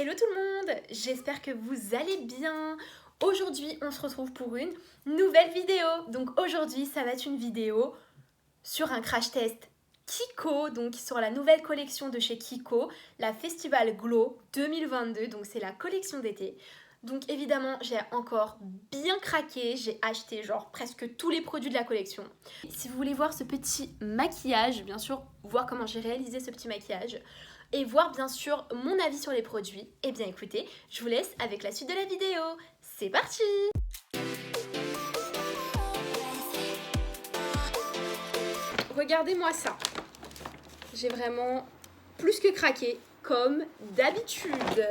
Hello tout le monde, j'espère que vous allez bien. Aujourd'hui, on se retrouve pour une nouvelle vidéo. Donc aujourd'hui, ça va être une vidéo sur un crash test Kiko, donc sur la nouvelle collection de chez Kiko, la Festival Glow 2022, donc c'est la collection d'été. Donc évidemment, j'ai encore bien craqué, j'ai acheté genre presque tous les produits de la collection. Si vous voulez voir ce petit maquillage, bien sûr, voir comment j'ai réalisé ce petit maquillage, et voir bien sûr mon avis sur les produits, eh bien écoutez, je vous laisse avec la suite de la vidéo. C'est parti! Regardez-moi ça. J'ai vraiment plus que craqué, comme d'habitude.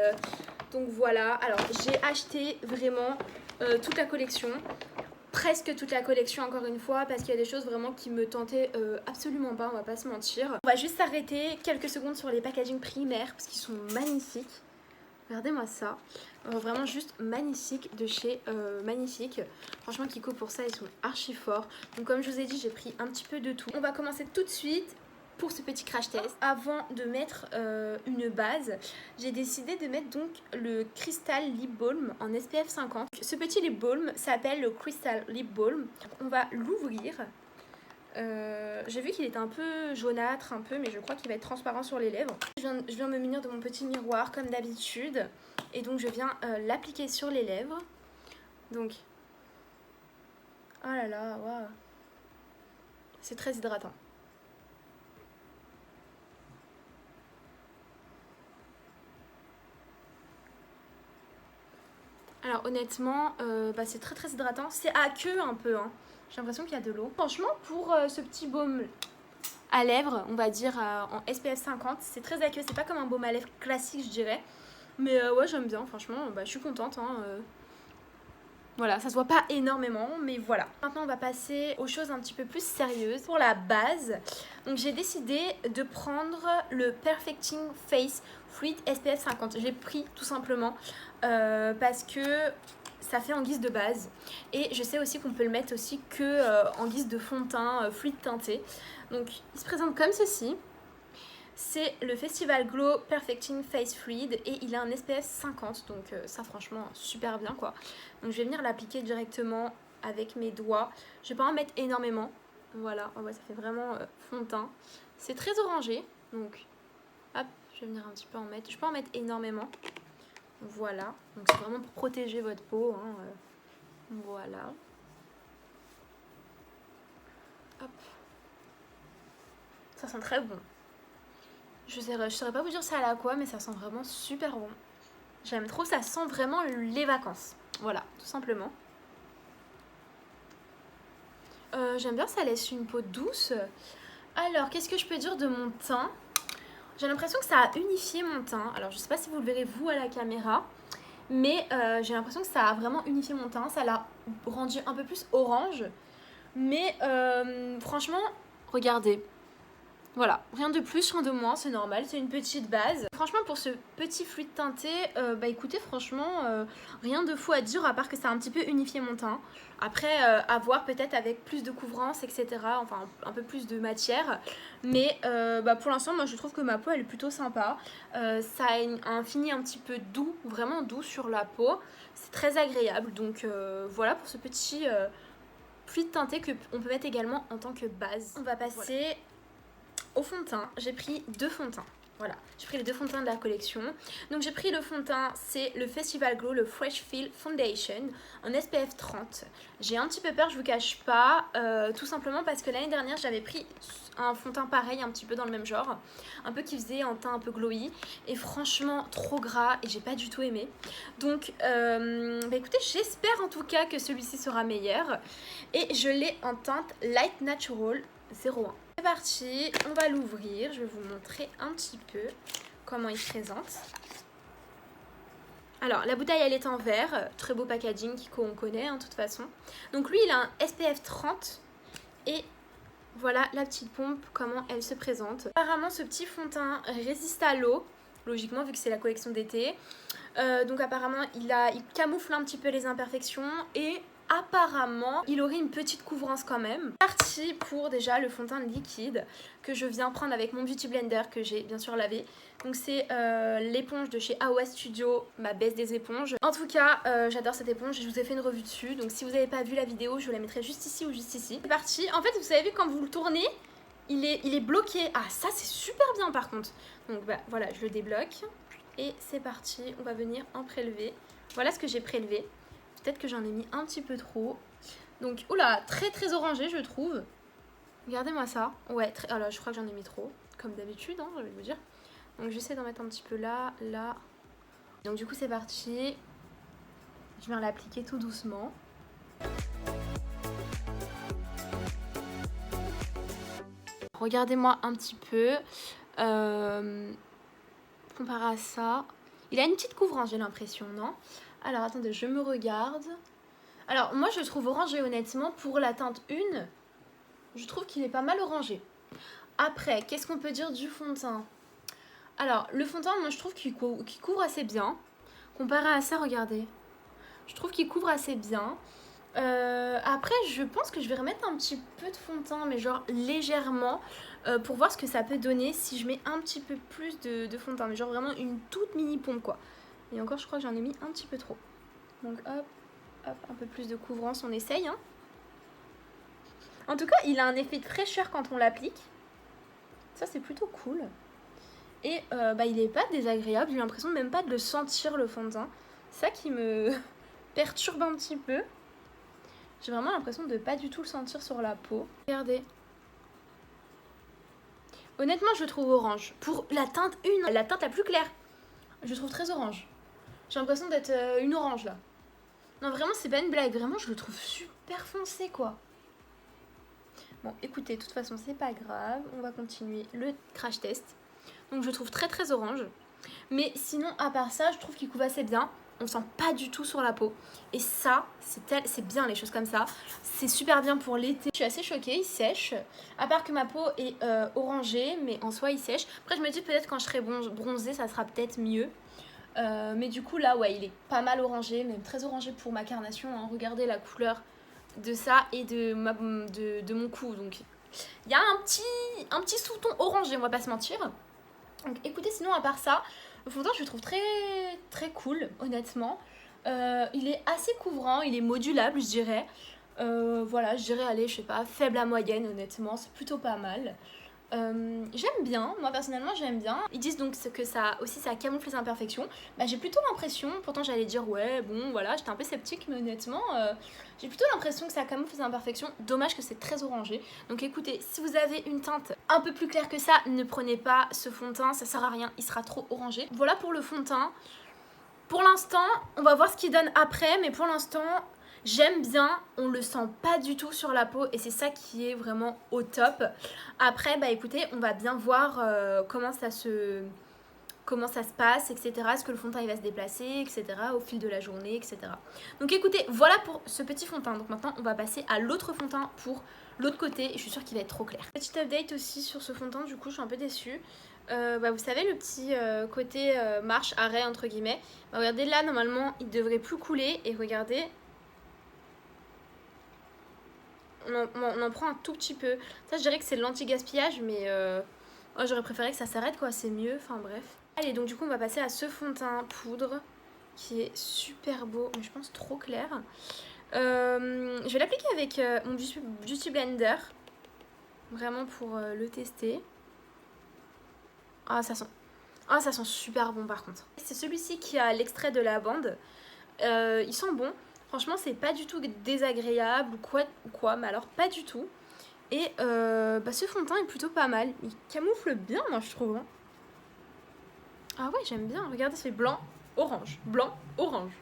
Donc voilà, alors j'ai acheté vraiment toute la collection. Presque toute la collection encore une fois parce qu'il y a des choses vraiment qui me tentaient absolument pas, on va pas se mentir. On va juste s'arrêter quelques secondes sur les packaging primaires parce qu'ils sont magnifiques. Regardez-moi ça, vraiment juste magnifique de chez Magnifique. Franchement Kiko pour ça ils sont archi forts. Donc comme je vous ai dit j'ai pris un petit peu de tout. On va commencer tout de suite pour ce petit crash test. Avant de mettre une base, j'ai décidé de mettre donc le Crystal Lip Balm en SPF 50. Ce petit lip balm s'appelle le Crystal Lip Balm. On va l'ouvrir. J'ai vu qu'il était un peu jaunâtre, un peu, mais je crois qu'il va être transparent sur les lèvres. Je viens me munir de mon petit miroir comme d'habitude. Et donc je viens l'appliquer sur les lèvres. Donc, oh là là, waouh. C'est très hydratant. Alors honnêtement, c'est très hydratant. C'est à queue un peu, hein. J'ai l'impression qu'il y a de l'eau. Franchement, pour ce petit baume à lèvres, on va dire en SPF 50, c'est très aqueux. C'est pas comme un baume à lèvres classique, je dirais. Mais ouais, j'aime bien, franchement, je suis contente. Hein, Voilà, ça se voit pas énormément, mais voilà. Maintenant, on va passer aux choses un petit peu plus sérieuses. Pour la base, donc j'ai décidé de prendre le Perfecting Face Fluid SPF 50. Je l'ai pris tout simplement parce que ça fait en guise de base. Et je sais aussi qu'on peut le mettre aussi que en guise de fond de teint fluide teinté. Donc, il se présente comme ceci. C'est le Festival Glow Perfecting Face Fluid et il a un SPF 50, donc ça franchement super bien quoi. Donc je vais venir l'appliquer directement avec mes doigts. Je vais pas en mettre énormément, voilà, on voit ça fait vraiment fond de teint. C'est très orangé, donc hop, je vais venir un petit peu en mettre. Je peux en mettre énormément, voilà. Donc c'est vraiment pour protéger votre peau, hein, voilà. Hop. Ça sent très bon. Je saurais pas vous dire ça à la quoi, mais ça sent vraiment super bon. J'aime trop, ça sent vraiment les vacances. Voilà, tout simplement. J'aime bien, ça laisse une peau douce. Alors, qu'est-ce que je peux dire de mon teint? J'ai l'impression que ça a unifié mon teint. Alors, je sais pas si vous le verrez vous à la caméra, mais j'ai l'impression que ça a vraiment unifié mon teint. Ça l'a rendu un peu plus orange. Mais franchement, regardez. Voilà, rien de plus, rien de moins, c'est normal, c'est une petite base. Franchement, pour ce petit fluide teinté, écoutez, franchement, rien de fou à dire, à part que ça a un petit peu unifié mon teint. Après, à voir peut-être avec plus de couvrance, etc., enfin un peu plus de matière. Mais pour l'instant, moi je trouve que ma peau, elle est plutôt sympa. Ça a un fini un petit peu doux, vraiment doux sur la peau. C'est très agréable, donc voilà pour ce petit fluide teinté qu'on peut mettre également en tant que base. On va passer... Voilà. Au fond de teint, j'ai pris deux fonds de teint. Voilà, j'ai pris les deux fonds de teint de la collection. Donc j'ai pris le fond de teint, c'est le Festival Glow, le Fresh Feel Foundation en SPF 30. J'ai un petit peu peur, je vous cache pas, tout simplement parce que l'année dernière j'avais pris un fond de teint pareil, un petit peu dans le même genre, un peu qui faisait un teint un peu glowy, et franchement trop gras et j'ai pas du tout aimé. Donc écoutez, j'espère en tout cas que celui-ci sera meilleur. Et je l'ai en teinte Light Natural 01. C'est parti, on va l'ouvrir, je vais vous montrer un petit peu comment il se présente. Alors la bouteille elle est en verre, très beau packaging qu'on connaît de toute façon. Donc lui il a un SPF 30 et voilà la petite pompe comment elle se présente. Apparemment ce petit fond de teint résiste à l'eau, logiquement vu que c'est la collection d'été. Donc apparemment il camoufle un petit peu les imperfections et apparemment il aurait une petite couvrance quand même. Parti pour déjà le fond de teint liquide que je viens prendre avec mon Beauty Blender que j'ai bien sûr lavé. Donc c'est l'éponge de chez AOA Studio, ma baisse des éponges. En tout cas j'adore cette éponge et je vous ai fait une revue dessus. Donc si vous n'avez pas vu la vidéo, je vous la mettrai juste ici ou juste ici. C'est parti. En fait vous avez vu quand vous le tournez, il est bloqué. Ah ça c'est super bien par contre. Donc bah voilà, je le débloque. Et c'est parti, on va venir en prélever. Voilà ce que j'ai prélevé. Peut-être que j'en ai mis un petit peu trop. Donc, oula, très très orangé je trouve. Regardez-moi ça. Ouais, alors je crois que j'en ai mis trop. Comme d'habitude, hein, je vais vous dire. Donc j'essaie d'en mettre un petit peu là, là. Donc du coup c'est parti. Je viens l'appliquer tout doucement. Regardez-moi un petit peu. Comparé à ça. Il a une petite couvrance, j'ai l'impression, non? Alors attendez, je me regarde. Alors moi je trouve orangé honnêtement pour la teinte 1. Je trouve qu'il est pas mal orangé. Après, qu'est-ce qu'on peut dire du fond de teint? Alors le fond de teint, moi je trouve qu'il couvre assez bien. Comparé à ça, regardez. Je trouve qu'il couvre assez bien. Après je pense que je vais remettre un petit peu de fond de teint, mais genre légèrement, pour voir ce que ça peut donner si je mets un petit peu plus de fond de teint, mais genre vraiment une toute mini pompe quoi. Et encore je crois que j'en ai mis un petit peu trop. Donc hop, hop, un peu plus de couvrance, on essaye hein. En tout cas il a un effet de fraîcheur quand on l'applique. Ça c'est plutôt cool. Et bah il est pas désagréable, j'ai l'impression même pas de le sentir le fond de teint. C'est ça qui me perturbe un petit peu. J'ai vraiment l'impression de pas du tout le sentir sur la peau. Regardez. Honnêtement, je le trouve orange. Pour la teinte 1, la teinte la plus claire, je le trouve très orange. J'ai l'impression d'être une orange là. Non, vraiment, c'est pas une blague. Vraiment, je le trouve super foncé quoi. Bon, écoutez, de toute façon, c'est pas grave. On va continuer le crash test. Donc, je le trouve très très orange. Mais sinon, à part ça, je trouve qu'il couvre assez bien. On sent pas du tout sur la peau. Et ça, c'est bien les choses comme ça. C'est super bien pour l'été. Je suis assez choquée, il sèche. À part que ma peau est orangée, mais en soi il sèche. Après je me dis peut-être quand je serai bronzée, ça sera peut-être mieux. Mais du coup là, ouais, il est pas mal orangé, même très orangé pour ma carnation. Hein. Regardez la couleur de ça et de mon cou. Donc il y a un petit sous-ton orangé, on va pas se mentir. Donc écoutez, sinon à part ça, le fond de teint je le trouve très très cool honnêtement. Il est assez couvrant, il est modulable je dirais. Voilà, je dirais aller, je sais pas, faible à moyenne honnêtement, c'est plutôt pas mal. J'aime bien, moi personnellement j'aime bien. Ils disent donc que ça aussi ça camoufle les imperfections. Bah j'ai plutôt l'impression, pourtant j'allais dire ouais bon voilà, j'étais un peu sceptique mais honnêtement j'ai plutôt l'impression que ça camoufle les imperfections. Dommage que c'est très orangé. Donc écoutez, si vous avez une teinte un peu plus claire que ça, ne prenez pas ce fond de teint, ça sert à rien, il sera trop orangé. Voilà pour le fond de teint. Pour l'instant, on va voir ce qu'il donne après, mais pour l'instant j'aime bien, on le sent pas du tout sur la peau et c'est ça qui est vraiment au top. Après, bah écoutez, on va bien voir comment ça se passe, etc. Est-ce que le fond de teint il va se déplacer, etc. au fil de la journée, etc. Donc écoutez, voilà pour ce petit fond de teint. Donc maintenant, on va passer à l'autre fond de teint pour l'autre côté et je suis sûre qu'il va être trop clair. Petite update aussi sur ce fond de teint, du coup je suis un peu déçue. Bah, vous savez le petit côté marche, arrêt entre guillemets. Bah, regardez là, normalement il devrait plus couler et regardez. On en prend un tout petit peu. Ça je dirais que c'est de l'anti-gaspillage mais oh, j'aurais préféré que ça s'arrête quoi, c'est mieux, enfin bref. Allez donc du coup on va passer à ce fond de teint poudre qui est super beau mais je pense trop clair. Je vais l'appliquer avec mon Beauty Blender. Vraiment pour le tester. Ah ça sent super bon par contre. C'est celui-ci qui a l'extrait de lavande. Il sent bon. Franchement c'est pas du tout désagréable ou quoi, mais alors pas du tout. Et bah, ce fond de teint est plutôt pas mal. Il camoufle bien moi je trouve. Hein. Ah ouais j'aime bien. Regardez c'est blanc, orange. Blanc, orange.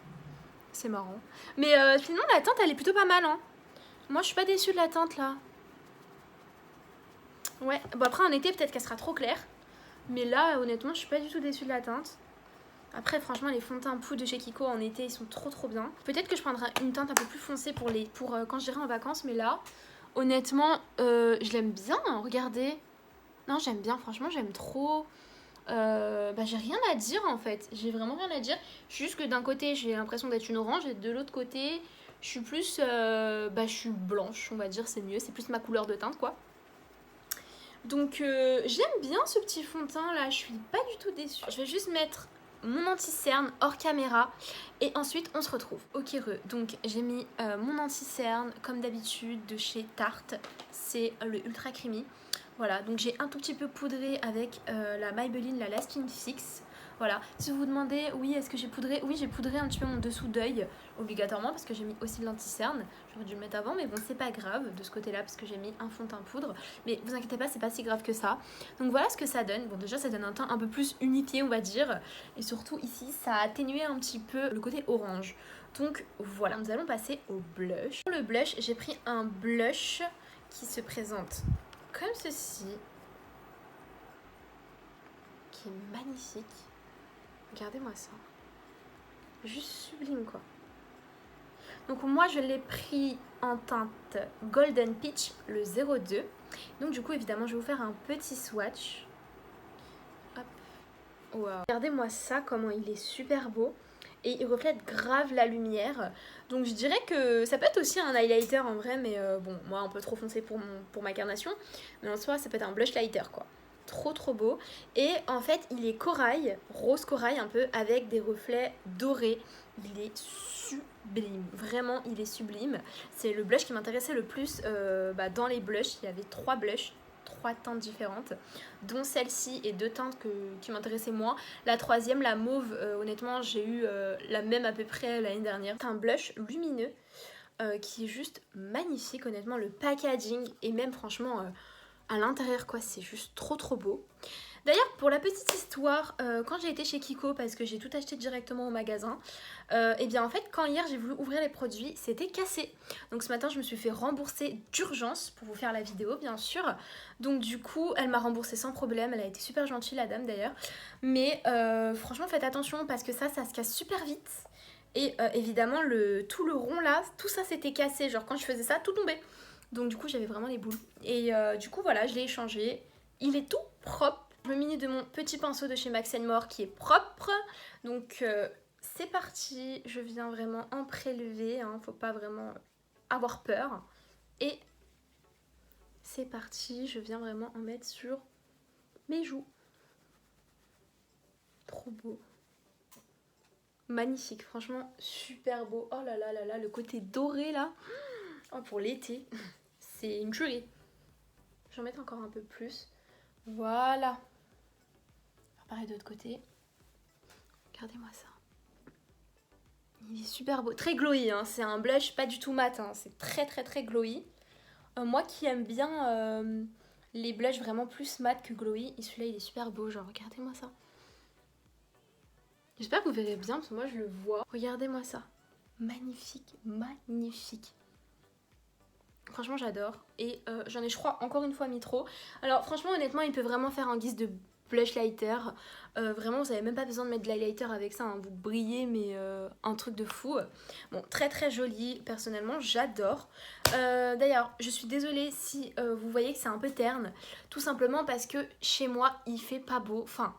C'est marrant. Mais sinon la teinte elle est plutôt pas mal. Hein. Moi je suis pas déçue de la teinte là. Ouais, bon après en été peut-être qu'elle sera trop claire. Mais là honnêtement je suis pas du tout déçue de la teinte. Après franchement les fonds de teint poudre de chez Kiko en été ils sont trop bien. Peut-être que je prendrai une teinte un peu plus foncée pour quand j'irai en vacances. Mais là honnêtement je l'aime bien, regardez. Non j'aime bien, franchement j'aime trop. Bah j'ai rien à dire en fait. J'ai vraiment rien à dire. Juste que d'un côté j'ai l'impression d'être une orange et de l'autre côté Je suis plus, je suis blanche, on va dire, c'est mieux, c'est plus ma couleur de teinte quoi. Donc j'aime bien ce petit fond de teint là, je suis pas du tout déçue. Je vais juste mettre mon anti-cerne hors caméra et ensuite on se retrouve. Ok donc j'ai mis mon anti-cerne comme d'habitude de chez Tarte, c'est le Ultra Creamy. Voilà, donc j'ai un tout petit peu poudré avec la Maybelline, la Lasting Fix. Voilà, si vous vous demandez, oui, est-ce que j'ai poudré? Oui, j'ai poudré un petit peu mon dessous d'œil, obligatoirement, parce que j'ai mis aussi de l'anti-cerne. J'aurais dû le mettre avant, mais bon, c'est pas grave de ce côté-là, parce que j'ai mis un fond de teint poudre. Mais vous inquiétez pas, c'est pas si grave que ça. Donc voilà ce que ça donne. Bon, déjà, ça donne un teint un peu plus unifié, on va dire. Et surtout, ici, ça a atténué un petit peu le côté orange. Donc voilà, nous allons passer au blush. Pour le blush, j'ai pris un blush qui se présente comme ceci, qui est magnifique. Regardez-moi ça. Juste sublime quoi. Donc moi je l'ai pris en teinte Golden Peach, le 02. Donc du coup évidemment je vais vous faire un petit swatch. Hop. Wow. Regardez-moi ça, comment il est super beau. Et il reflète grave la lumière. Donc je dirais que ça peut être aussi un highlighter en vrai. Mais bon, moi un peu trop foncé pour ma carnation. Mais en soi ça peut être un blush lighter quoi. Trop beau. Et en fait il est corail, rose corail un peu, avec des reflets dorés. Il est sublime, vraiment il est sublime. C'est le blush qui m'intéressait le plus dans les blushs. Il y avait 3 blushs, 3 teintes différentes, dont celle-ci et 2 teintes qui m'intéressaient moins. La troisième, la mauve, honnêtement j'ai eu la même à peu près l'année dernière. C'est un blush lumineux qui est juste magnifique, honnêtement le packaging et même franchement à l'intérieur quoi, c'est juste trop beau. D'ailleurs pour la petite histoire, quand j'ai été chez Kiko, parce que j'ai tout acheté directement au magasin, et bien en fait quand hier j'ai voulu ouvrir les produits, c'était cassé. Donc ce matin je me suis fait rembourser d'urgence pour vous faire la vidéo bien sûr. Donc du coup elle m'a remboursé sans problème, elle a été super gentille la dame d'ailleurs. Mais franchement faites attention parce que ça se casse super vite. Et évidemment tout le rond là, tout ça s'était cassé, genre quand je faisais ça tout tombait. Donc du coup j'avais vraiment les boules. Et du coup voilà, je l'ai échangé. Il est tout propre. Je me munis de mon petit pinceau de chez Max More qui est propre. Donc c'est parti. Je viens vraiment en prélever. Hein, faut pas vraiment avoir peur. Et c'est parti. Je viens vraiment en mettre sur mes joues. Trop beau. Magnifique. Franchement super beau. Oh là là là là. Le côté doré là. Oh, pour l'été. C'est une tuerie. J'en mets encore un peu plus. Voilà. Pareil de l'autre côté. Regardez-moi ça. Il est super beau. Très glowy. Hein. C'est un blush pas du tout mat. Hein. C'est très glowy. Moi qui aime bien les blushs vraiment plus mat que glowy. Et celui-là, il est super beau. Genre, regardez-moi ça. J'espère que vous verrez bien parce que moi, je le vois. Regardez-moi ça. Magnifique. Magnifique. Franchement j'adore et j'en ai je crois encore une fois mis trop. Alors franchement honnêtement il peut vraiment faire en guise de blush lighter. Vraiment vous n'avez même pas besoin de mettre de l'highlighter avec ça, hein. Vous brillez mais un truc de fou. Bon très joli, personnellement j'adore. D'ailleurs je suis désolée si vous voyez que c'est un peu terne. Tout simplement parce que chez moi il fait pas beau. Enfin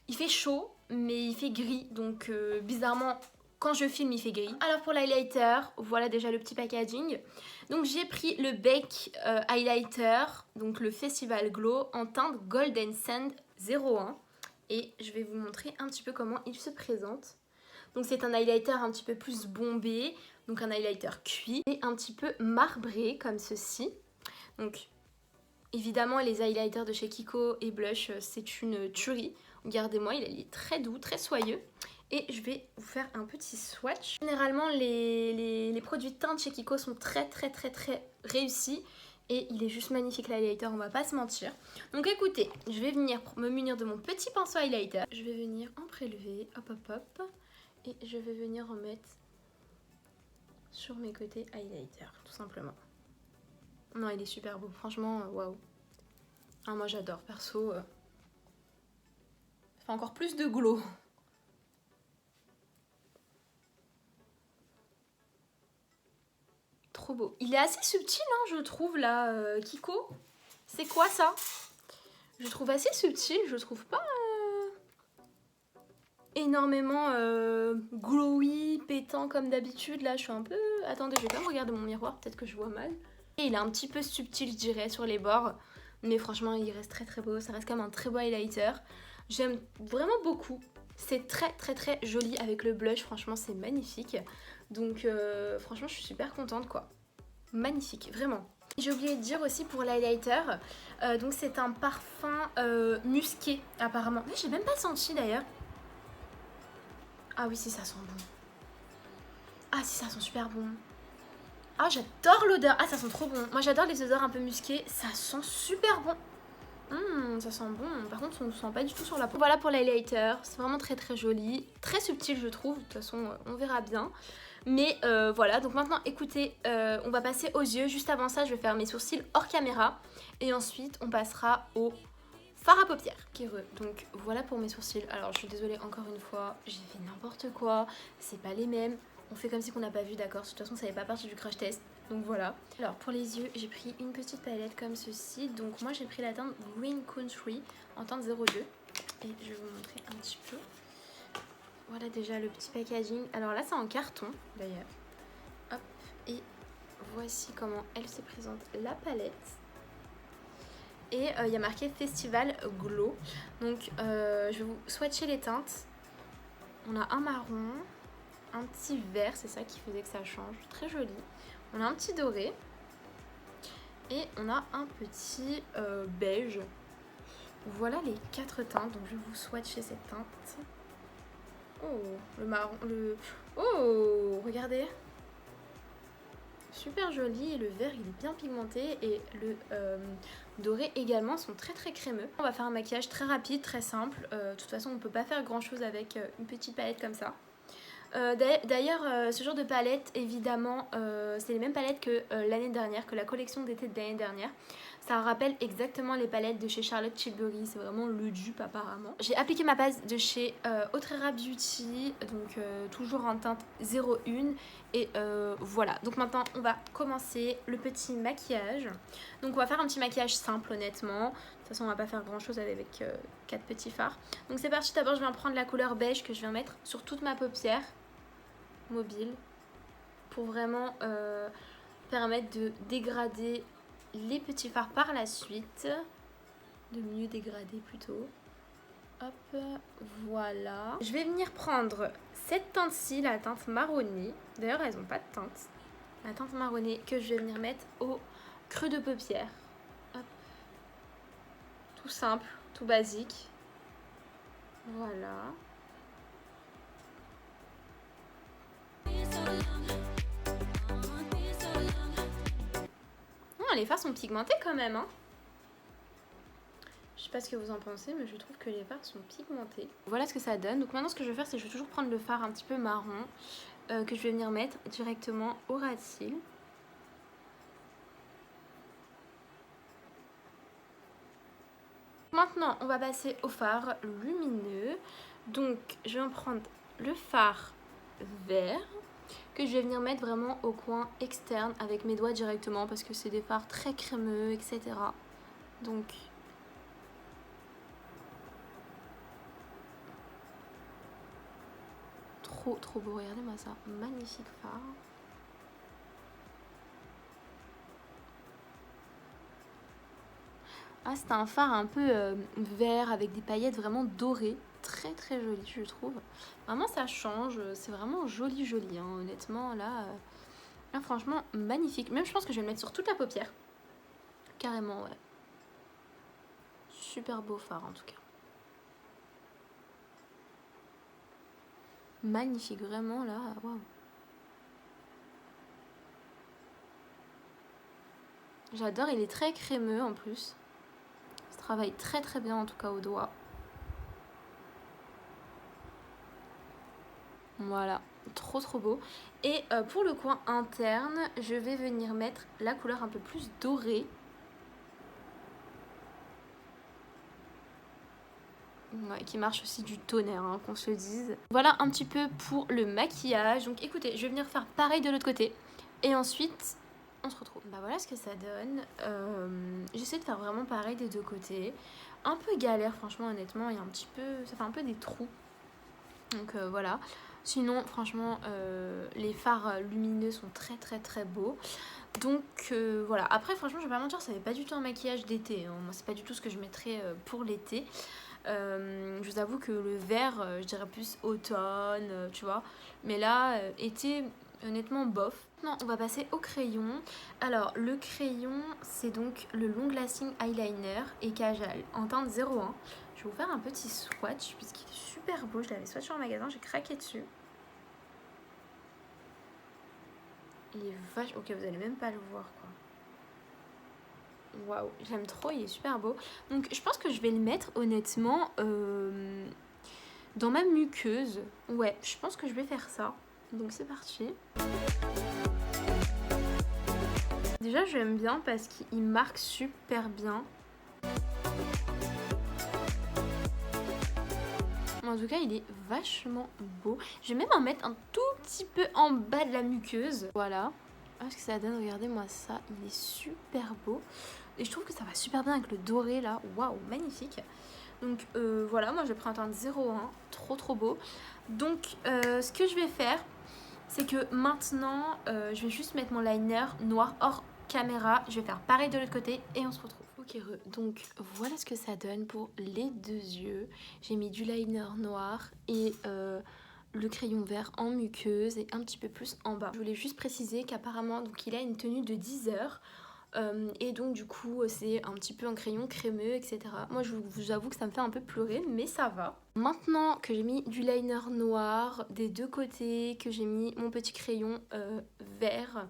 il fait chaud mais il fait gris donc bizarrement quand je filme il fait gris. Alors pour l'highlighter, voilà déjà le petit packaging. Donc j'ai pris le Bake Highlighter, donc le Festival Glow en teinte Golden Sand 01. Et je vais vous montrer un petit peu comment il se présente. Donc c'est un highlighter un petit peu plus bombé, donc un highlighter cuit et un petit peu marbré comme ceci. Donc évidemment les highlighters de chez Kiko et Blush c'est une tuerie. Regardez-moi, il est très doux, très soyeux. Et je vais vous faire un petit swatch. Généralement, les produits de teinte chez Kiko sont très réussis. Et il est juste magnifique l'highlighter, on va pas se mentir. Donc écoutez, je vais venir me munir de mon petit pinceau highlighter. Je vais venir en prélever, hop. Et je vais venir en mettre sur mes côtés highlighter, tout simplement. Non, il est super beau, franchement, waouh. Ah, moi j'adore, perso. Ça fait encore plus de glow. Trop beau. Il est assez subtil, hein, je trouve, là, Kiko. C'est quoi, ça? Je trouve assez subtil, je trouve pas... énormément glowy, pétant comme d'habitude. Là je suis un peu... Attendez, je vais quand même regarder mon miroir, peut-être que je vois mal. Et il est un petit peu subtil je dirais sur les bords. Mais franchement il reste très très beau, ça reste comme un très beau highlighter. J'aime vraiment beaucoup. C'est très très très joli avec le blush, franchement c'est magnifique. Donc franchement je suis super contente quoi. Magnifique, vraiment. J'ai oublié de dire aussi pour l'highlighter, donc c'est un parfum musqué apparemment. Mais j'ai même pas senti d'ailleurs. Ah oui si ça sent bon. Ah si ça sent super bon. Ah j'adore l'odeur. Ah ça sent trop bon. Moi j'adore les odeurs un peu musquées. Ça sent super bon. Ça sent bon. Par contre on ne sent pas du tout sur la peau. Voilà pour l'highlighter. C'est vraiment très très joli. Très subtil je trouve. De toute façon on verra bien. Mais voilà, donc maintenant écoutez, on va passer aux yeux. Juste avant ça je vais faire mes sourcils hors caméra. Et ensuite on passera au fard à paupières. Donc voilà pour mes sourcils. Alors je suis désolée encore une fois, j'ai fait n'importe quoi. C'est pas les mêmes. On fait comme si on n'a pas vu, d'accord. De toute façon ça n'est pas partie du crash test. Donc voilà. Alors pour les yeux j'ai pris une petite palette comme ceci. Donc moi j'ai pris la teinte Green Country en teinte 02. Et je vais vous montrer un petit peu. Voilà déjà le petit packaging. Alors là c'est en carton d'ailleurs. Hop, et voici comment elle se présente, la palette. Et il y a marqué Festival Glow. Donc je vais vous swatcher les teintes. On a un marron, un petit vert, c'est ça qui faisait que ça change. Très joli. On a un petit doré. Et on a un petit beige. Voilà les 4 teintes. Donc je vais vous swatcher cette teinte. Oh, le marron, Oh, regardez. Super joli, le vert il est bien pigmenté et le doré également sont très très crémeux. On va faire un maquillage très rapide, très simple. De toute façon on ne peut pas faire grand chose avec une petite palette comme ça. D'ailleurs ce genre de palette évidemment c'est les mêmes palettes que l'année dernière, que la collection d'été de l'année dernière. Ça rappelle exactement les palettes de chez Charlotte Tilbury, c'est vraiment le dupe apparemment. J'ai appliqué ma base de chez Autrera Beauty, donc toujours en teinte 01. Et voilà, donc maintenant on va commencer le petit maquillage. Donc on va faire un petit maquillage simple honnêtement. De toute façon on va pas faire grand chose avec 4 petits fards. Donc c'est parti, d'abord je viens prendre la couleur beige que je viens mettre sur toute ma paupière mobile. Pour vraiment permettre de dégrader les petits fards par la suite. De mieux dégrader plutôt. Hop, voilà. Je vais venir prendre cette teinte-ci, la teinte marronnée. D'ailleurs, elles n'ont pas de teinte. La teinte marronnée que je vais venir mettre au creux de paupière. Hop. Tout simple, tout basique. Voilà. Oh, les fards sont pigmentés quand même, hein. Je sais pas ce que vous en pensez, mais je trouve que les fards sont pigmentés. Voilà ce que ça donne. Donc maintenant ce que je vais faire, c'est que je vais toujours prendre le fard un petit peu marron que je vais venir mettre directement au ras de cils. Maintenant on va passer au fard lumineux. Donc je vais prendre le fard vert que je vais venir mettre vraiment au coin externe avec mes doigts directement parce que c'est des fards très crémeux, etc. Donc trop beau, regardez-moi ça, magnifique fard. Ah, c'est un fard un peu vert avec des paillettes vraiment dorées, très très joli je trouve. Vraiment ça change, c'est vraiment joli joli, hein. Honnêtement là, là franchement magnifique. Même je pense que je vais le mettre sur toute la paupière, carrément ouais. Super beau fard en tout cas. Magnifique, vraiment là, waouh. J'adore, il est très crémeux en plus. Ça travaille très très bien en tout cas au doigt. Voilà, trop beau. Et pour le coin interne, je vais venir mettre la couleur un peu plus dorée. Ouais, qui marche aussi du tonnerre, hein, qu'on se le dise. Voilà un petit peu pour le maquillage. Donc écoutez, je vais venir faire pareil de l'autre côté. Et ensuite, on se retrouve. Bah voilà ce que ça donne. J'essaie de faire vraiment pareil des deux côtés. Un peu galère, franchement, honnêtement. Il y a un petit peu... Ça fait un peu des trous. Donc voilà. Sinon, franchement, les fards lumineux sont très beaux. Donc voilà. Après, franchement, je vais pas mentir, ça n'est pas du tout un maquillage d'été. Hein. Moi, c'est pas du tout ce que je mettrais pour l'été. Je vous avoue que le vert, je dirais plus automne, tu vois. Mais là, été, honnêtement, bof. Non, on va passer au crayon. Alors, le crayon, c'est donc le Long Lasting Eyeliner et Kajal en teinte 01. Je vais vous faire un petit swatch puisqu'il est super beau. Je l'avais swatché en magasin, j'ai craqué dessus. Il est vache... Ok, vous allez même pas le voir, quoi. Waouh, j'aime trop, il est super beau. Donc, je pense que je vais le mettre, honnêtement, dans ma muqueuse. Ouais, je pense que je vais faire ça. Donc, c'est parti. Déjà, j'aime bien parce qu'il marque super bien. En tout cas, il est vachement beau. Je vais même en mettre un tout petit peu en bas de la muqueuse. Voilà. Ah, ce que ça donne, regardez-moi ça. Il est super beau. Et je trouve que ça va super bien avec le doré là. Waouh, magnifique. Donc voilà, moi je prends un teinte 01. Trop beau. Donc ce que je vais faire, c'est que maintenant, je vais juste mettre mon liner noir hors caméra. Je vais faire pareil de l'autre côté et on se retrouve. Ok, donc voilà ce que ça donne pour les deux yeux. J'ai mis du liner noir et le crayon vert en muqueuse et un petit peu plus en bas. Je voulais juste préciser qu'apparemment donc il a une tenue de 10 heures. Et donc du coup c'est un petit peu un crayon crémeux, etc. Moi je vous avoue que ça me fait un peu pleurer, mais ça va. Maintenant que j'ai mis du liner noir des deux côtés, que j'ai mis mon petit crayon vert,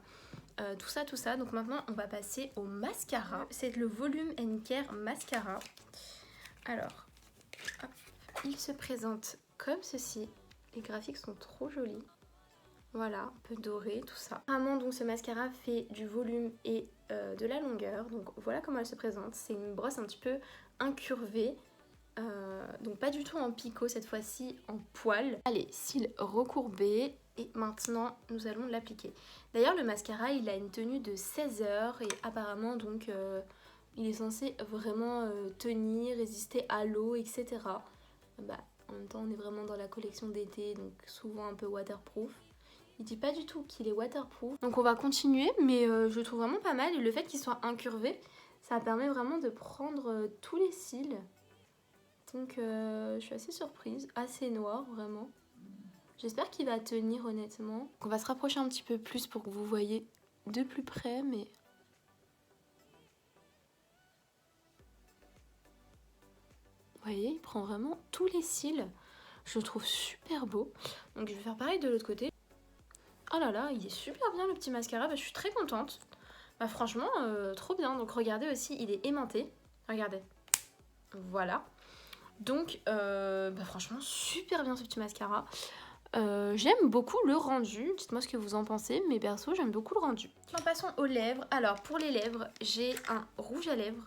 tout ça, donc maintenant on va passer au mascara. C'est le Volume Care Mascara. Alors, hop, il se présente comme ceci. Les graphiques sont trop jolis. Voilà, un peu doré, tout ça. Apparemment, donc ce mascara fait du volume et de la longueur. Donc voilà comment elle se présente. C'est une brosse un petit peu incurvée. Donc pas du tout en picot cette fois-ci, en poil. Allez, cils recourbés. Et maintenant, nous allons l'appliquer. D'ailleurs, le mascara, il a une tenue de 16 heures. Et apparemment, donc, il est censé vraiment tenir, résister à l'eau, etc. Bah, en même temps, on est vraiment dans la collection d'été, donc souvent un peu waterproof. Il dit pas du tout qu'il est waterproof. Donc on va continuer, mais je le trouve vraiment pas mal. Et le fait qu'il soit incurvé, ça permet vraiment de prendre tous les cils. Donc je suis assez surprise, assez noir vraiment. J'espère qu'il va tenir honnêtement. Donc, on va se rapprocher un petit peu plus pour que vous voyez de plus près, mais... Vous voyez, il prend vraiment tous les cils. Je le trouve super beau. Donc je vais faire pareil de l'autre côté. Oh là là, il est super bien le petit mascara, bah, je suis très contente. Bah franchement, trop bien. Donc regardez aussi, il est aimanté. Regardez. Voilà. Donc, bah, franchement, super bien ce petit mascara. J'aime beaucoup le rendu. Dites-moi ce que vous en pensez. Mais perso, j'aime beaucoup le rendu. En passant aux lèvres. Alors, pour les lèvres, j'ai un rouge à lèvres.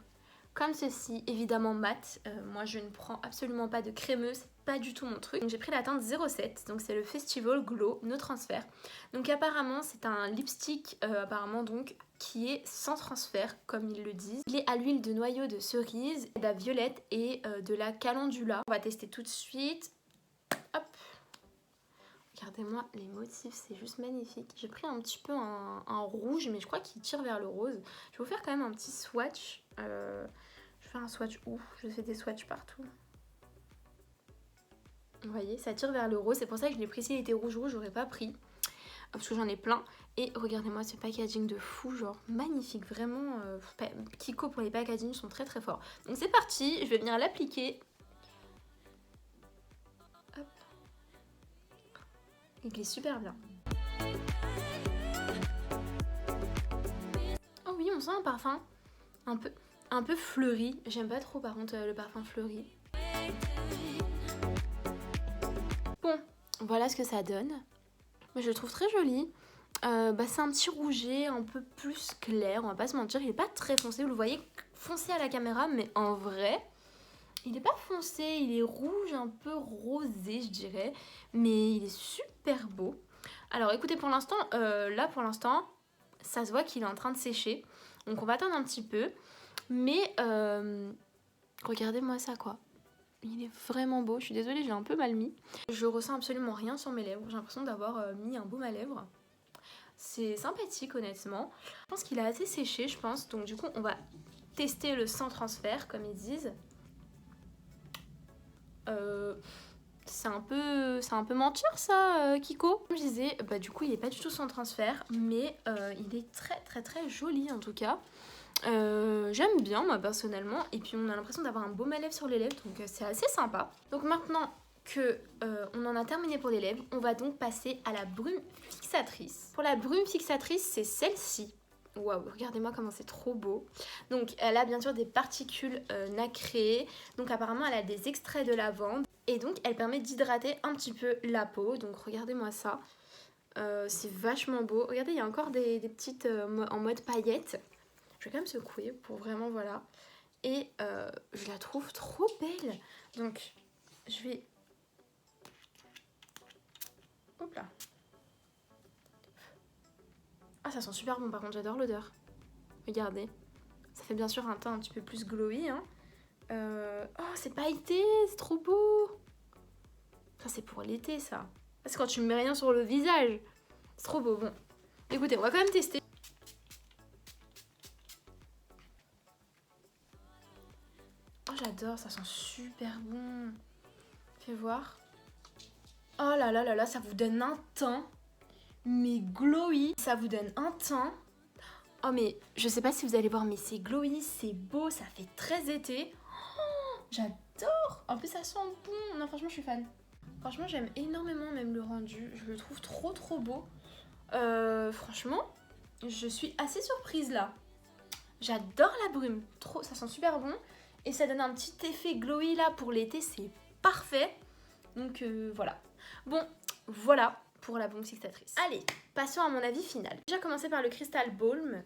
Comme ceci, évidemment mat. Moi, je ne prends absolument pas de crémeux. C'est pas du tout mon truc. Donc, j'ai pris la teinte 07. Donc, c'est le Festival Glow No Transfert. Donc, apparemment, c'est un lipstick, apparemment, donc, qui est sans transfert, comme ils le disent. Il est à l'huile de noyau de cerise, de la violette et de la calendula. On va tester tout de suite. Hop. Regardez-moi les motifs, c'est juste magnifique. J'ai pris un petit peu un rouge, mais je crois qu'il tire vers le rose. Je vais vous faire quand même un petit swatch. Je fais un swatch où je fais des swatchs partout. Vous voyez, ça tire vers le rose. C'est pour ça que je l'ai pris. S'il était rouge, j'aurais pas pris. Parce que j'en ai plein. Et regardez-moi ce packaging de fou, genre magnifique. Vraiment, Kiko pour les packaging sont très forts. Donc c'est parti, je vais venir l'appliquer. Hop. Il glisse super bien. Oh oui, on sent un parfum un peu fleuri. J'aime pas trop par contre le parfum fleuri. Bon, voilà ce que ça donne. Mais je le trouve très joli. C'est un petit rouget un peu plus clair, on va pas se mentir. Il est pas très foncé, vous le voyez foncé à la caméra, mais en vrai, il est pas foncé. Il est rouge, un peu rosé, je dirais. Mais il est super beau. Alors écoutez, pour l'instant, ça se voit qu'il est en train de sécher. Donc on va attendre un petit peu. Mais regardez-moi ça, quoi. Il est vraiment beau. Je suis désolée, j'ai un peu mal mis. Je ressens absolument rien sur mes lèvres. J'ai l'impression d'avoir mis un baume à lèvres. C'est sympathique honnêtement. Je pense qu'il a assez séché, je pense. Donc du coup, on va tester le sans transfert, comme ils disent. C'est un peu mentir ça, Kiko. Comme je disais, bah du coup il est pas du tout sans transfert, mais il est très joli en tout cas. J'aime bien moi personnellement, et puis on a l'impression d'avoir un baume à lèvres sur les lèvres, donc c'est assez sympa. Donc maintenant que on en a terminé pour les lèvres, on va donc passer à la brume fixatrice. Pour la brume fixatrice, c'est celle-ci. Waouh, regardez-moi comment c'est trop beau. Donc elle a bien sûr des particules nacrées, donc apparemment elle a des extraits de lavande, et donc elle permet d'hydrater un petit peu la peau. Donc regardez-moi ça, c'est vachement beau. Regardez, il y a encore des petites en mode paillettes. Je vais quand même secouer pour vraiment, voilà. Et je la trouve trop belle. Donc je vais... Hop là. Ah, ça sent super bon par contre, j'adore l'odeur. Regardez. Ça fait bien sûr un teint un petit peu plus glowy, hein. Oh, c'est pailleté, c'est trop beau. Ça, c'est pour l'été, ça. C'est quand tu me mets rien sur le visage. C'est trop beau. Bon, écoutez, on va quand même tester. Oh, j'adore, ça sent super bon. Fais voir. Oh là là là là, ça vous donne un teint, mais glowy. Ça vous donne un teint. Oh, mais je sais pas si vous allez voir, mais c'est glowy, c'est beau, ça fait très été. Oh, j'adore. En plus, ça sent bon. Non, franchement, je suis fan. Franchement, j'aime énormément même le rendu. Je le trouve trop beau. Franchement, je suis assez surprise là. J'adore la brume. Trop, ça sent super bon. Et ça donne un petit effet glowy là pour l'été. C'est parfait. Donc voilà. Bon, voilà pour la brume fixatrice. Allez, passons à mon avis final. J'ai déjà commencé par le Crystal Balm.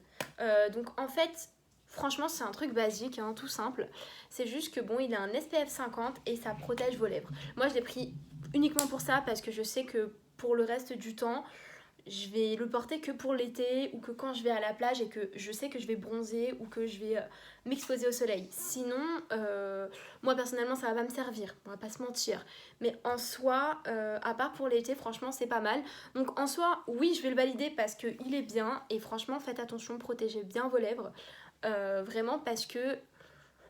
Donc en fait... Franchement, c'est un truc basique, hein, tout simple. C'est juste que bon, il a un SPF 50 et ça protège vos lèvres. Moi, je l'ai pris uniquement pour ça parce que je sais que pour le reste du temps, je vais le porter que pour l'été ou que quand je vais à la plage et que je sais que je vais bronzer ou que je vais m'exposer au soleil. Sinon, moi personnellement, ça va pas me servir, on va pas se mentir. Mais en soi, à part pour l'été, franchement, c'est pas mal. Donc en soi, oui, je vais le valider parce qu'il est bien et franchement, faites attention, protégez bien vos lèvres. Vraiment parce que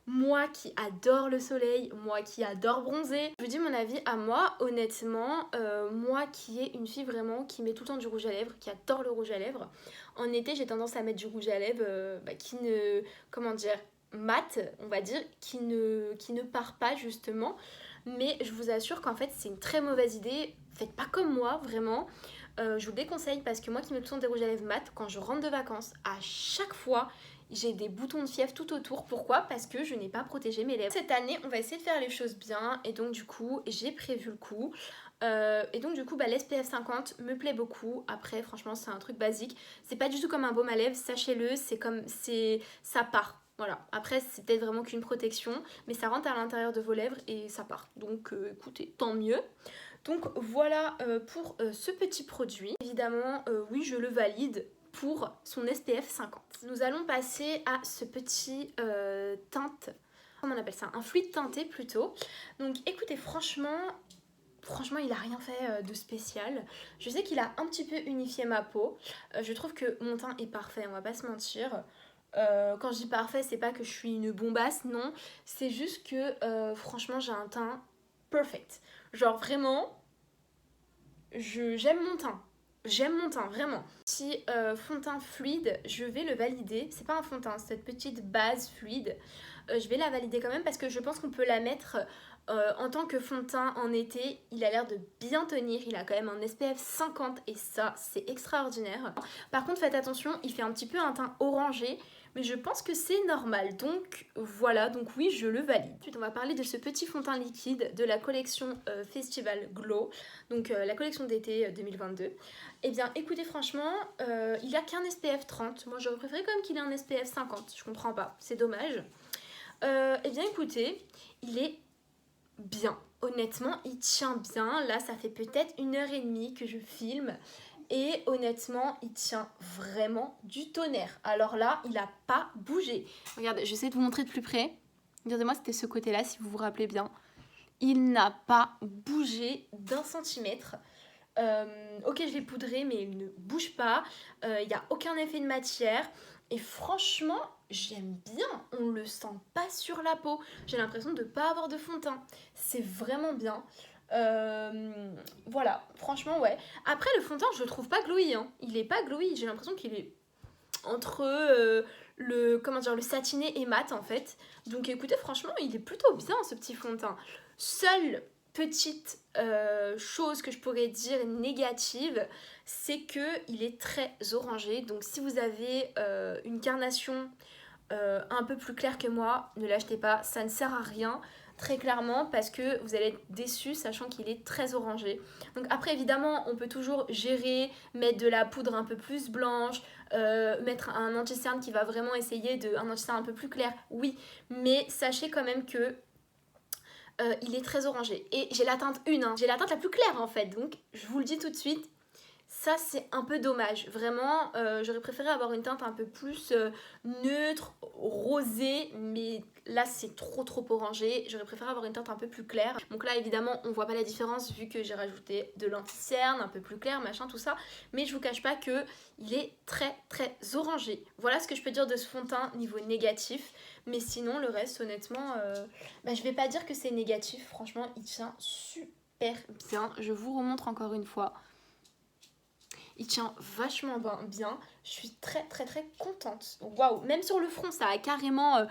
moi qui adore le soleil, moi qui adore bronzer, je vous dis mon avis à moi, honnêtement, moi qui est une fille vraiment qui met tout le temps du rouge à lèvres, qui adore le rouge à lèvres, en été j'ai tendance à mettre du rouge à lèvres qui ne, comment dire, mat, on va dire, qui ne part pas justement, mais je vous assure qu'en fait c'est une très mauvaise idée, faites pas comme moi, vraiment. Je vous le déconseille parce que moi qui mets tout le temps des rouges à lèvres mat, quand je rentre de vacances, à chaque fois, j'ai des boutons de fièvre tout autour. Pourquoi? Parce que je n'ai pas protégé mes lèvres. Cette année, on va essayer de faire les choses bien et donc du coup, j'ai prévu le coup. Et donc du coup, l'SPF 50 me plaît beaucoup. Après, franchement, c'est un truc basique. C'est pas du tout comme un baume à lèvres, sachez-le. Ça part. Voilà. Après, c'est peut-être vraiment qu'une protection, mais ça rentre à l'intérieur de vos lèvres et ça part. Donc écoutez, tant mieux. Donc voilà pour ce petit produit. Évidemment, oui, je le valide pour son SPF 50. Nous allons passer à ce petit teinte, comment on appelle ça, un fluide teinté plutôt. Donc écoutez, franchement il a rien fait de spécial. Je sais qu'il a un petit peu unifié ma peau. Je trouve que mon teint est parfait, on va pas se mentir. Quand je dis parfait, c'est pas que je suis une bombasse, non. C'est juste que franchement j'ai un teint perfect. Genre vraiment, j'aime mon teint. J'aime mon teint, vraiment. Petit fond de teint fluide, je vais le valider. C'est pas un fond de teint, c'est cette petite base fluide. Je vais la valider quand même parce que je pense qu'on peut la mettre en tant que fond de teint en été. Il a l'air de bien tenir. Il a quand même un SPF 50 et ça, c'est extraordinaire. Par contre, faites attention, il fait un petit peu un teint orangé. Mais je pense que c'est normal, donc voilà, donc oui, je le valide. Ensuite, on va parler de ce petit fond de teint liquide de la collection Festival Glow, donc la collection d'été 2022. Eh bien, écoutez, franchement, il a qu'un SPF 30. Moi, j'aurais préféré quand même qu'il ait un SPF 50. Je comprends pas, c'est dommage. Eh bien, écoutez, il est bien. Honnêtement, il tient bien. Là, ça fait peut-être 1h30 que je filme. Et honnêtement, il tient vraiment du tonnerre. Alors là, il n'a pas bougé. Regardez, j'essaie de vous montrer de plus près. Regardez-moi, c'était ce côté-là, si vous vous rappelez bien. il n'a pas bougé d'1 centimètre. Ok, je l'ai poudré, mais il ne bouge pas. Il n'y a aucun effet de matière. Et franchement, j'aime bien. On le sent pas sur la peau. J'ai l'impression de ne pas avoir de fond de teint. C'est vraiment bien. Voilà, franchement, ouais. Après, le fond de teint, je le trouve pas glowy. Hein. Il est pas glowy. J'ai l'impression qu'il est entre le satiné et mat en fait. Donc écoutez, franchement, il est plutôt bien ce petit fond de teint. Seule petite chose que je pourrais dire négative, c'est que il est très orangé. Donc si vous avez une carnation un peu plus claire que moi, ne l'achetez pas, ça ne sert à rien. Très clairement parce que vous allez être déçu sachant qu'il est très orangé. Donc après évidemment on peut toujours gérer, mettre de la poudre un peu plus blanche, mettre un anti-cerne qui va vraiment essayer de un anti-cerne un peu plus clair, oui, mais sachez quand même que il est très orangé. Et j'ai la teinte 1, hein. J'ai la teinte la plus claire en fait, donc je vous le dis tout de suite, ça c'est un peu dommage. Vraiment, j'aurais préféré avoir une teinte un peu plus neutre, rosée, mais là c'est trop orangé. J'aurais préféré avoir une teinte un peu plus claire. Donc là évidemment on voit pas la différence vu que j'ai rajouté de l'anti-cerne, un peu plus clair, machin, tout ça. Mais je vous cache pas que il est très orangé. Voilà ce que je peux dire de ce fond de teint niveau négatif. Mais sinon le reste honnêtement, je vais pas dire que c'est négatif. Franchement il tient super bien. Je vous remontre encore une fois. Il tient vachement bien. Je suis très contente. Waouh, même sur le front, ça a carrément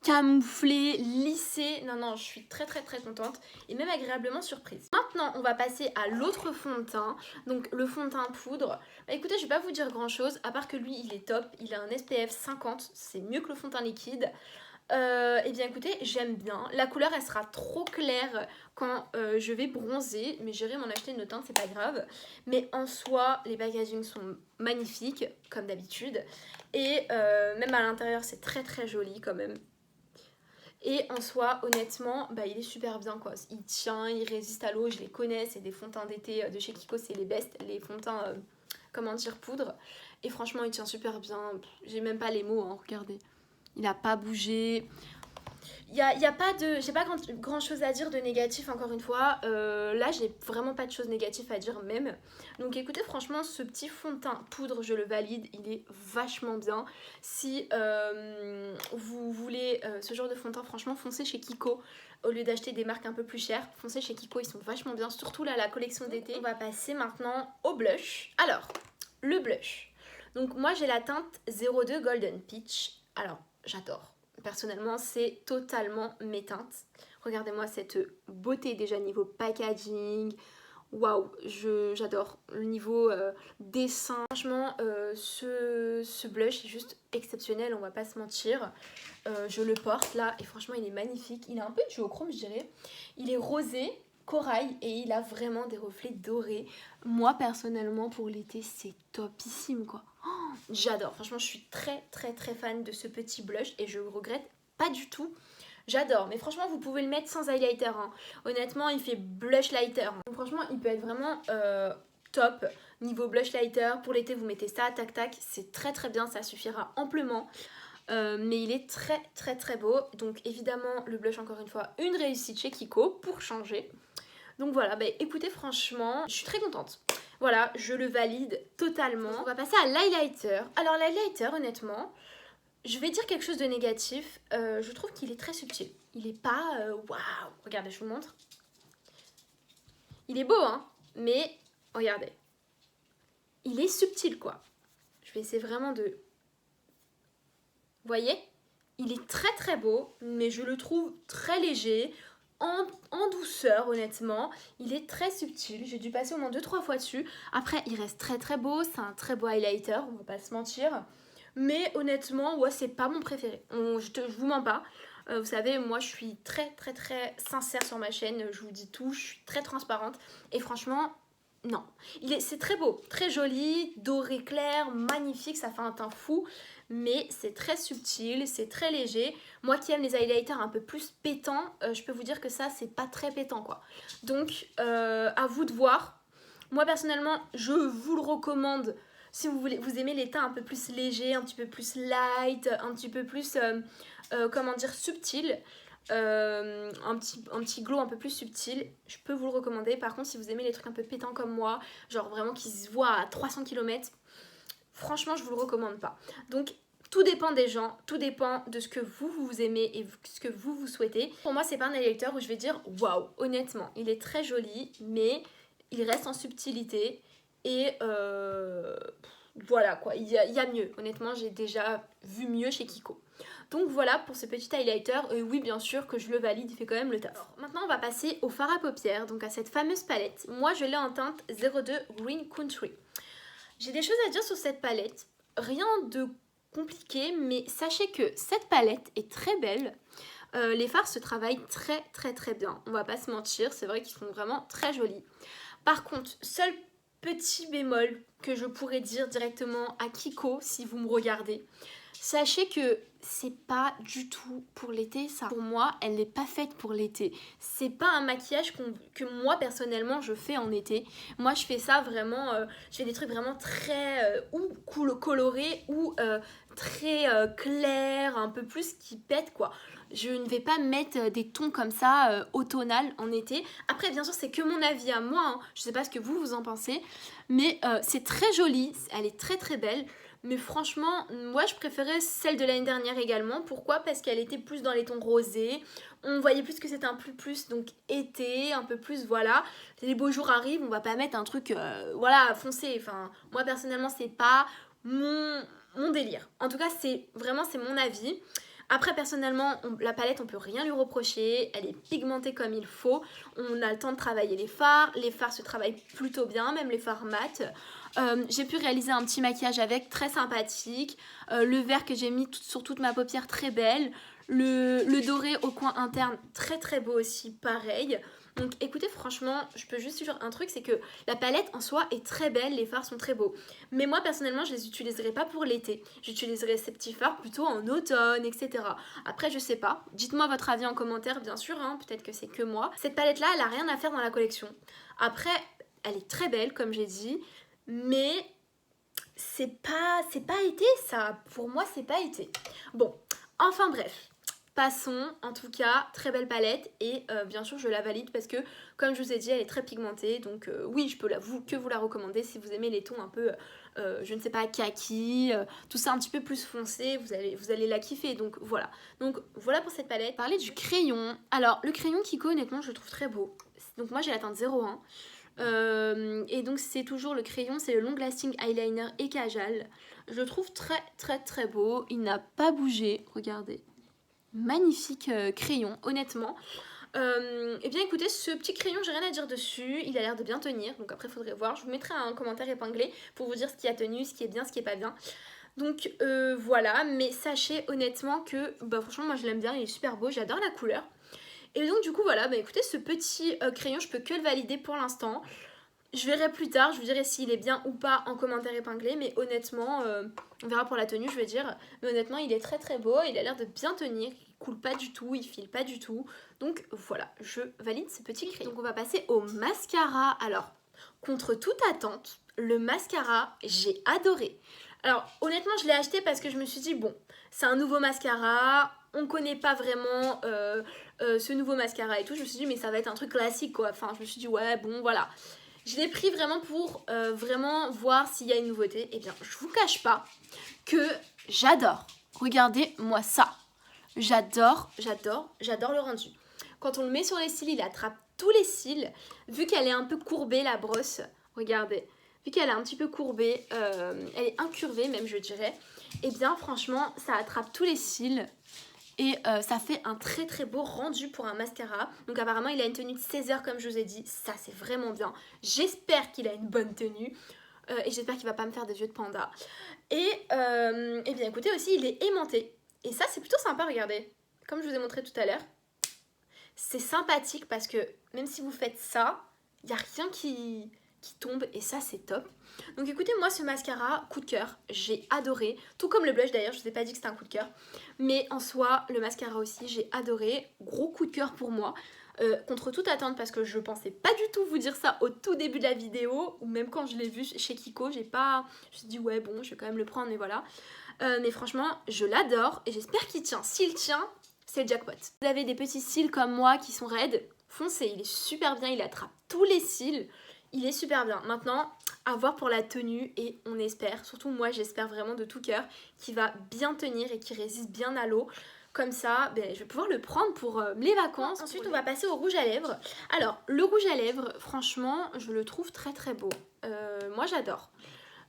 camouflé, lissé. Non, je suis très contente et même agréablement surprise. Maintenant, on va passer à l'autre fond de teint. Donc le fond de teint poudre. Bah, écoutez, je vais pas vous dire grand chose, à part que lui, il est top. Il a un SPF 50, c'est mieux que le fond de teint liquide. Et bien écoutez, j'aime bien. La couleur elle sera trop claire quand je vais bronzer, mais j'irai m'en acheter une teinte, c'est pas grave. Mais en soi, les packagings sont magnifiques, comme d'habitude. Et même à l'intérieur, c'est très joli quand même. Et en soi, honnêtement, il est super bien quoi. Il tient, il résiste à l'eau, je les connais, c'est des fonds de teint d'été de chez Kiko, c'est les best, les fonds de teint, poudre. Et franchement, il tient super bien. J'ai même pas les mots, hein, regardez. Il n'a pas bougé. Y a pas de... J'ai pas grand chose à dire de négatif encore une fois. Là, j'ai vraiment pas de choses négatives à dire même. Donc écoutez, franchement, ce petit fond de teint poudre, je le valide. Il est vachement bien. Si vous voulez ce genre de fond de teint, franchement, foncez chez Kiko. Au lieu d'acheter des marques un peu plus chères, foncez chez Kiko, ils sont vachement bien. Surtout là, la collection d'été. On va passer maintenant au blush. Alors, le blush. Donc moi, j'ai la teinte 02 Golden Peach. Alors, j'adore. Personnellement, c'est totalement mes teintes. Regardez-moi cette beauté déjà niveau packaging. Waouh, j'adore. Le niveau dessin. Franchement, ce blush est juste exceptionnel, on va pas se mentir. Je le porte là et franchement, il est magnifique. Il est un peu duochrome, je dirais. Il est rosé, corail et il a vraiment des reflets dorés. Moi, personnellement, pour l'été, c'est topissime quoi. J'adore, franchement je suis très fan de ce petit blush et je le regrette pas du tout. J'adore, mais franchement vous pouvez le mettre sans highlighter, hein. Honnêtement il fait blush lighter, hein. Donc, franchement il peut être vraiment top niveau blush lighter. Pour l'été vous mettez ça, tac, c'est très bien, ça suffira amplement. Mais il est très beau. Donc évidemment le blush encore une fois une réussite chez Kiko pour changer. Donc voilà, écoutez franchement je suis très contente. Voilà, je le valide totalement. On va passer à l'highlighter. Alors l'highlighter, honnêtement, je vais dire quelque chose de négatif. Je trouve qu'il est très subtil. Il est pas... Waouh. Regardez, je vous montre. Il est beau, hein. Mais, regardez. Il est subtil, quoi. Je vais essayer vraiment de... Vous voyez ? Il est très beau, mais je le trouve très léger. En douceur honnêtement, il est très subtil, j'ai dû passer au moins 2-3 fois dessus. Après il reste très beau, c'est un très beau highlighter, on va pas se mentir. Mais honnêtement, ouais, c'est pas mon préféré, je vous mens pas. Vous savez, moi je suis très sincère sur ma chaîne, je vous dis tout, je suis très transparente. Et franchement, non. C'est très beau, très joli, doré clair, magnifique, ça fait un teint fou. Mais c'est très subtil, c'est très léger. Moi qui aime les highlighters un peu plus pétants, je peux vous dire que ça c'est pas très pétant quoi. Donc à vous de voir. Moi personnellement je vous le recommande si vous aimez les teints un peu plus légers, un petit peu plus light, un petit peu plus subtil. un petit glow un peu plus subtil, je peux vous le recommander. Par contre, si vous aimez les trucs un peu pétants comme moi, genre vraiment qui se voient à 300 km, franchement, je vous le recommande pas. Donc, tout dépend des gens, tout dépend de ce que vous aimez et ce que vous souhaitez. Pour moi, c'est pas un highlighter où je vais dire waouh, honnêtement, il est très joli, mais il reste en subtilité et voilà quoi, il y a mieux. Honnêtement, j'ai déjà vu mieux chez Kiko. Donc voilà pour ce petit highlighter. Oui, bien sûr que je le valide, il fait quand même le taf. Alors, maintenant, on va passer au fard à paupières, donc à cette fameuse palette. Moi, je l'ai en teinte 02 Green Country. J'ai des choses à dire sur cette palette. Rien de compliqué, mais sachez que cette palette est très belle. Les fards se travaillent très bien. On va pas se mentir, c'est vrai qu'ils sont vraiment très jolis. Par contre, seul petit bémol que je pourrais dire directement à Kiko si vous me regardez, sachez que c'est pas du tout pour l'été ça. Pour moi, elle n'est pas faite pour l'été. C'est pas un maquillage que moi personnellement je fais en été. Moi je fais ça vraiment, je fais des trucs vraiment très ou colorés ou très clairs, un peu plus qui pètent quoi. Je ne vais pas mettre des tons comme ça automnal en été. Après bien sûr c'est que mon avis à moi, hein. Je sais pas ce que vous en pensez, mais c'est très joli, elle est très belle. Mais franchement, moi je préférais celle de l'année dernière également. Pourquoi? Parce qu'elle était plus dans les tons rosés. On voyait plus que c'était un peu plus donc été, un peu plus voilà. Les beaux jours arrivent, on va pas mettre un truc voilà foncé. Enfin, moi personnellement c'est pas mon délire. En tout cas c'est mon avis. Après personnellement la palette on peut rien lui reprocher, elle est pigmentée comme il faut, on a le temps de travailler les fards se travaillent plutôt bien, même les fards mat. J'ai pu réaliser un petit maquillage avec, très sympathique, le vert que j'ai mis sur toute ma paupière très belle, le doré au coin interne très beau aussi, pareil. Donc écoutez franchement, je peux juste dire un truc, c'est que la palette en soi est très belle, les fards sont très beaux. Mais moi personnellement je les utiliserai pas pour l'été, j'utiliserai ces petits fards plutôt en automne, etc. Après je sais pas, dites-moi votre avis en commentaire bien sûr, hein, peut-être que c'est que moi. Cette palette là elle a rien à faire dans la collection. Après elle est très belle comme j'ai dit, mais c'est pas été ça, pour moi c'est pas été. Bon, enfin bref. Passons, en tout cas, très belle palette et bien sûr je la valide parce que comme je vous ai dit elle est très pigmentée donc oui je peux vous la recommander si vous aimez les tons un peu je ne sais pas kaki, tout ça un petit peu plus foncé, vous allez la kiffer donc voilà pour cette palette. Parler du crayon, alors le crayon Kiko honnêtement je le trouve très beau, donc moi j'ai la teinte 01 et donc c'est toujours le crayon, c'est le Long Lasting Eyeliner et Kajal, je le trouve très beau, il n'a pas bougé, regardez. Magnifique crayon, honnêtement. Et bien écoutez, ce petit crayon, j'ai rien à dire dessus. Il a l'air de bien tenir, donc après il faudrait voir. Je vous mettrai un commentaire épinglé pour vous dire ce qui a tenu, ce qui est bien, ce qui est pas bien. Donc voilà, mais sachez honnêtement que franchement moi je l'aime bien, il est super beau, j'adore la couleur. Et donc du coup voilà, écoutez, ce petit crayon, je peux que le valider pour l'instant. Je verrai plus tard, je vous dirai s'il est bien ou pas en commentaire épinglé, mais honnêtement, on verra pour la tenue, je veux dire. Mais honnêtement, il est très beau, il a l'air de bien tenir, il coule pas du tout, il file pas du tout. Donc voilà, je valide ce petit crayon. Donc on va passer au mascara. Alors, contre toute attente, le mascara, j'ai adoré. Alors honnêtement, je l'ai acheté parce que je me suis dit, bon, c'est un nouveau mascara, on connaît pas vraiment ce nouveau mascara et tout. Je me suis dit, mais ça va être un truc classique quoi. Enfin, je me suis dit, ouais, bon, voilà. Je l'ai pris vraiment pour vraiment voir s'il y a une nouveauté. Et bien, je vous cache pas que j'adore. Regardez-moi ça. J'adore le rendu. Quand on le met sur les cils, il attrape tous les cils. Vu qu'elle est un peu courbée, la brosse, regardez. Vu qu'elle est un petit peu courbée, elle est incurvée même, je dirais. Et bien, franchement, ça attrape tous les cils. Et ça fait un très beau rendu pour un mascara. Donc apparemment il a une tenue de 16 heures comme je vous ai dit. Ça c'est vraiment bien. J'espère qu'il a une bonne tenue. Et j'espère qu'il va pas me faire des yeux de panda. Et bien écoutez aussi il est aimanté. Et ça c'est plutôt sympa, regardez. Comme je vous ai montré tout à l'heure. C'est sympathique parce que même si vous faites ça, il n'y a rien qui tombe et ça c'est top. Donc écoutez, moi ce mascara, coup de cœur, j'ai adoré, tout comme le blush d'ailleurs, je vous ai pas dit que c'était un coup de cœur, mais en soi le mascara aussi j'ai adoré, gros coup de cœur pour moi, contre toute attente parce que je pensais pas du tout vous dire ça au tout début de la vidéo, ou même quand je l'ai vu chez Kiko, je me suis dit ouais bon je vais quand même le prendre mais voilà, mais franchement je l'adore et j'espère qu'il tient, s'il tient c'est le jackpot. Vous avez des petits cils comme moi qui sont raides, foncez, il est super bien, il attrape tous les cils, il est super bien. Maintenant, à voir pour la tenue et on espère, surtout moi j'espère vraiment de tout cœur, qu'il va bien tenir et qu'il résiste bien à l'eau. Comme ça, je vais pouvoir le prendre pour les vacances. Ensuite, on va passer au rouge à lèvres. Alors, le rouge à lèvres, franchement, je le trouve très très beau. Moi, j'adore.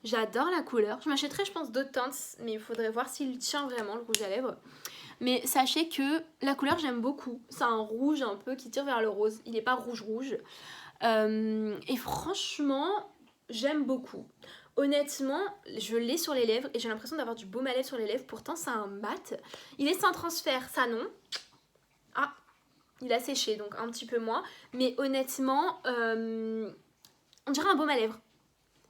J'adore la couleur. Je m'achèterai, je pense, d'autres teintes, mais il faudrait voir s'il tient vraiment, le rouge à lèvres. Mais sachez que la couleur, j'aime beaucoup. C'est un rouge un peu qui tire vers le rose. Il n'est pas rouge-rouge. Et franchement, j'aime beaucoup. Honnêtement, je l'ai sur les lèvres et j'ai l'impression d'avoir du baume à lèvres sur les lèvres. Pourtant, c'est un mat. Il est sans transfert, ça non. Ah, il a séché, donc un petit peu moins. Mais honnêtement, on dirait un baume à lèvres.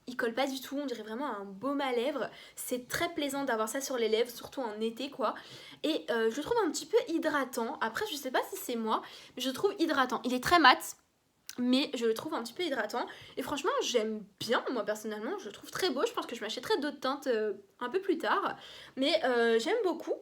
Il colle pas du tout, on dirait vraiment un baume à lèvres. C'est très plaisant d'avoir ça sur les lèvres, surtout en été quoi. Et je le trouve un petit peu hydratant. Après, je sais pas si c'est moi, mais je le trouve hydratant. Il est très mat, mais je le trouve un petit peu hydratant. Et franchement, j'aime bien, moi personnellement, je le trouve très beau. Je pense que je m'achèterai d'autres teintes un peu plus tard. Mais j'aime beaucoup.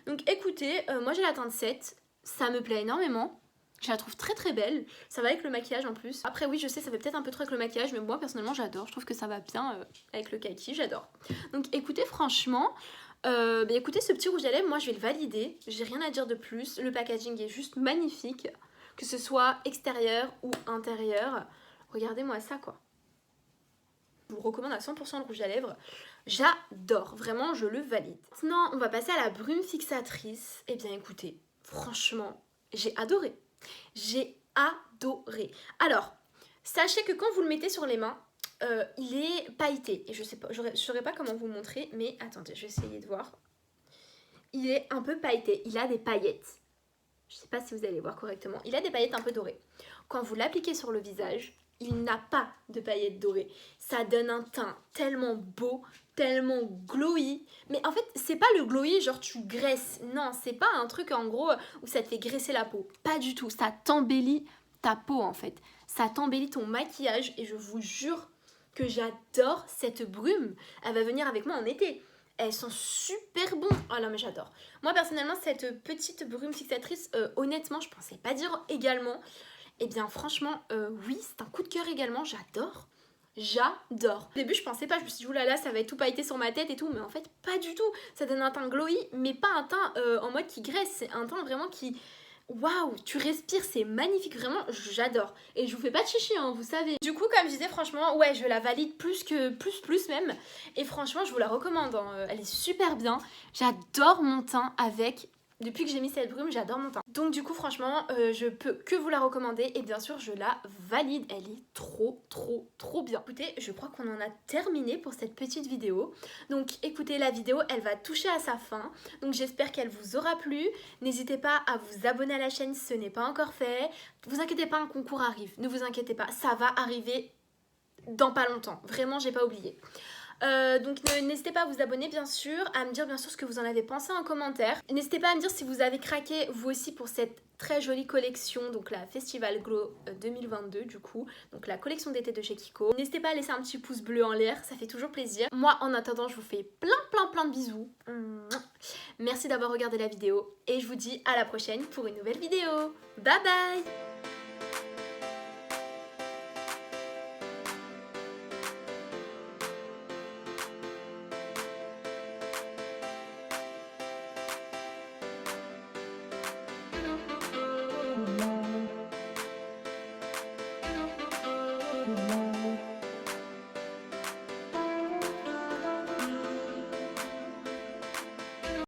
Donc écoutez, moi j'ai la teinte 7, ça me plaît énormément. Je la trouve très très belle, ça va avec le maquillage en plus. Après oui je sais ça fait peut-être un peu trop avec le maquillage, mais moi personnellement j'adore, je trouve que ça va bien avec le kaki, j'adore. Donc écoutez franchement, écoutez ce petit rouge à lèvres, moi je vais le valider, j'ai rien à dire de plus. Le packaging est juste magnifique, que ce soit extérieur ou intérieur. Regardez-moi ça quoi. Je vous recommande à 100% le rouge à lèvres, j'adore, vraiment je le valide. Maintenant on va passer à la brume fixatrice. Et bien écoutez, franchement j'ai adoré. J'ai adoré. Alors, sachez que quand vous le mettez sur les mains, il est pailleté. Et je sais pas, je saurais pas comment vous montrer, mais attendez, je vais essayer de voir. Il est un peu pailleté, il a des paillettes. Je sais pas si vous allez voir correctement. Il a des paillettes un peu dorées. Quand vous l'appliquez sur le visage, il n'a pas de paillettes dorées. Ça donne un teint tellement beau, tellement glowy. Mais en fait, c'est pas le glowy genre tu graisses. Non, c'est pas un truc en gros où ça te fait graisser la peau. Pas du tout. Ça t'embellit ta peau en fait. Ça t'embellit ton maquillage et je vous jure que j'adore cette brume. Elle va venir avec moi en été. Elles sont super bonnes. Oh là mais j'adore. Moi personnellement cette petite brume fixatrice, honnêtement je pensais pas dire également. Et bien franchement oui c'est un coup de cœur également, j'adore. J'adore. Au début je pensais pas, je me suis dit oulala ça va être tout pailleté sur ma tête et tout, mais en fait pas du tout. Ça donne un teint glowy mais pas un teint en mode qui graisse, c'est un teint vraiment qui... Waouh, tu respires, c'est magnifique, vraiment, j'adore. Et je vous fais pas de chichi, hein, vous savez. Du coup, comme je disais, franchement, ouais, je la valide plus même. Et franchement, je vous la recommande, hein. Elle est super bien. J'adore mon teint avec... Depuis que j'ai mis cette brume, j'adore mon teint. Donc du coup, franchement, je peux que vous la recommander. Et bien sûr, je la valide. Elle est trop bien. Écoutez, je crois qu'on en a terminé pour cette petite vidéo. Donc écoutez, la vidéo, elle va toucher à sa fin. Donc j'espère qu'elle vous aura plu. N'hésitez pas à vous abonner à la chaîne si ce n'est pas encore fait. Vous inquiétez pas, un concours arrive. Ne vous inquiétez pas, ça va arriver dans pas longtemps. Vraiment, j'ai pas oublié. Donc n'hésitez pas à vous abonner bien sûr, à me dire bien sûr ce que vous en avez pensé en commentaire. N'hésitez pas à me dire si vous avez craqué vous aussi pour cette très jolie collection, donc la Festival Glow 2022 du coup, donc la collection d'été de chez Kiko. N'hésitez pas à laisser un petit pouce bleu en l'air, ça fait toujours plaisir. Moi en attendant je vous fais plein de bisous. Merci d'avoir regardé la vidéo et je vous dis à la prochaine pour une nouvelle vidéo. Bye bye.